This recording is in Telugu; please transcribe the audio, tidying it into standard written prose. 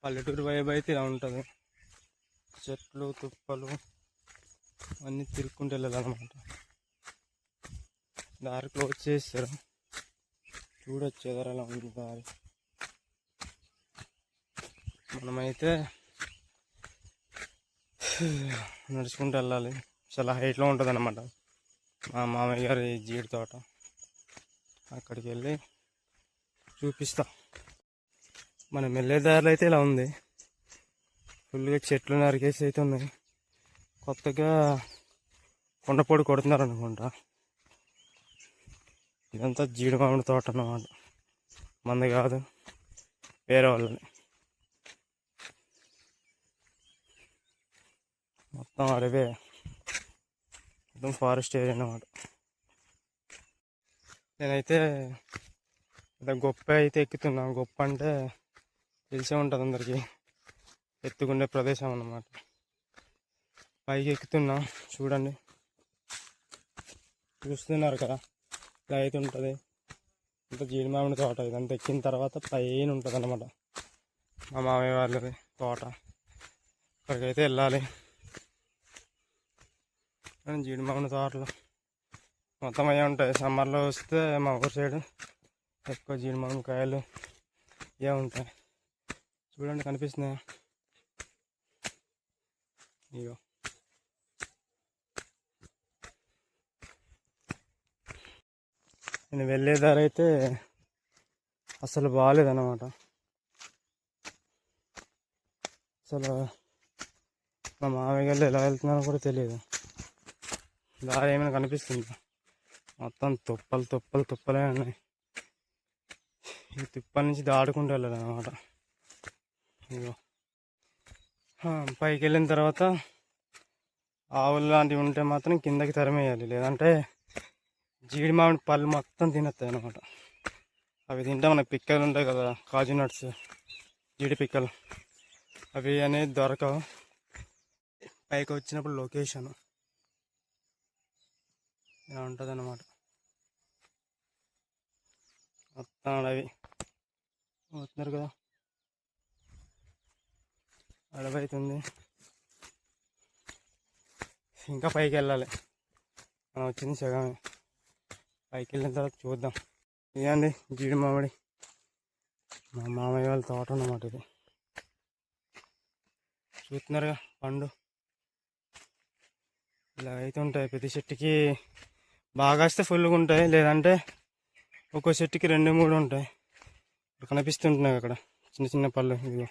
పల్లెటూరు వైబ్ అయితే ఇలా ఉంటుంది. చెట్లు తుప్పలు అన్నీ తిరుక్కుంటూ వెళ్ళాలన్నమాట. దారి క్లోజ్ చేస్తారు, చూడొచ్చు ఎదరలా ఉంది దారి. మనమైతే నడుచుకుంటూ వెళ్ళాలి. చాలా హైట్లో ఉంటుంది అన్నమాట మా మామయ్య గారి జీడి తోట. అక్కడికి వెళ్ళి చూపిస్తా. మనం వెళ్ళే దారిలో అయితే ఇలా ఉంది, ఫుల్గా చెట్లు నరికేసి అయితే ఉన్నాయి. కొత్తగా కొండపొడి కొడుతున్నారు అనుకుంటా. ఇదంతా జీడి మామిడి తోట అన్నమాట, మంది కాదు, వేరే వాళ్ళని. మొత్తం అడవే, మొత్తం ఫారెస్ట్ ఏరియా అన్నమాట. నేనైతే గొప్ప అయితే ఎక్కుతున్నా. గొప్ప అంటే తెలిసే ఉంటుంది అందరికీ, ఎత్తుకునే ప్రదేశం అన్నమాట. పైకి ఎక్కుతున్నా, చూడండి, చూస్తున్నారు కదా, ఇలా అయితే ఉంటుంది. ఇంత జీడి మామిడి తోట. ఇదంతా ఎక్కిన తర్వాత పైన ఉంటుంది అన్నమాట మా మామయ్య వాళ్ళది తోట. అక్కడికైతే వెళ్ళాలి. జీడి మామిడి తోటలు మొత్తం అయ్యే ఉంటాయి. సమ్మర్లో వస్తే మా ఊరి సైడ్ ఎక్కువ జీడి మామిడి కాయలు ఏ ఉంటాయి. చూడండి, కనిపిస్తున్నాయా? ఇగో నేను వెళ్ళే దారి అయితే అసలు బాగాలేదన్నమాట. అసలు మా మామయ్య గారు ఎలా వెళ్తున్నారో కూడా తెలియదు. దారి ఏమైనా కనిపిస్తుంది? మొత్తం తుప్పలు తుప్పలు తుప్పలే ఉన్నాయి. ఈ తుప్పల నుంచి దాటుకుంటూ వెళ్ళాలన్నమాట. ఇగో పైకి వెళ్ళిన తర్వాత ఆవులు లాంటివి ఉంటే మాత్రం కిందకి తరిమేయాలి, లేదంటే జీడి మామిడి పళ్ళు మొత్తం తినేస్తాయి అన్నమాట. అవి తింటే మనకి పిక్కలు ఉంటాయి కదా, కాజు నట్స్, జీడి పిక్కలు, అవి అనేది దొరకవు. పైకి వచ్చినప్పుడు లొకేషన్ ఇలా ఉంటుంది అన్నమాట. మొత్తం అడవి పోతున్నారు కదా, అడవి అవుతుంది. ఇంకా పైకి వెళ్ళాలి, మనం వచ్చింది సగమే. పైకి వెళ్ళిన తర్వాత చూద్దాం. ఇదండి జీడి మామిడి, మా మామయ్య వాళ్ళ తోట అన్నమాట ఇది. చూస్తున్నారుగా పండు, ఇలా అయితే ఉంటాయి. ప్రతి చెట్టుకి బాగా వస్తే ఫుల్గా ఉంటాయి, లేదంటే ఒక్కో చెట్టుకి 2-3 ఉంటాయి. కనిపిస్తుంటున్నాయి అక్కడ చిన్న చిన్న పళ్ళు. ఇదిగో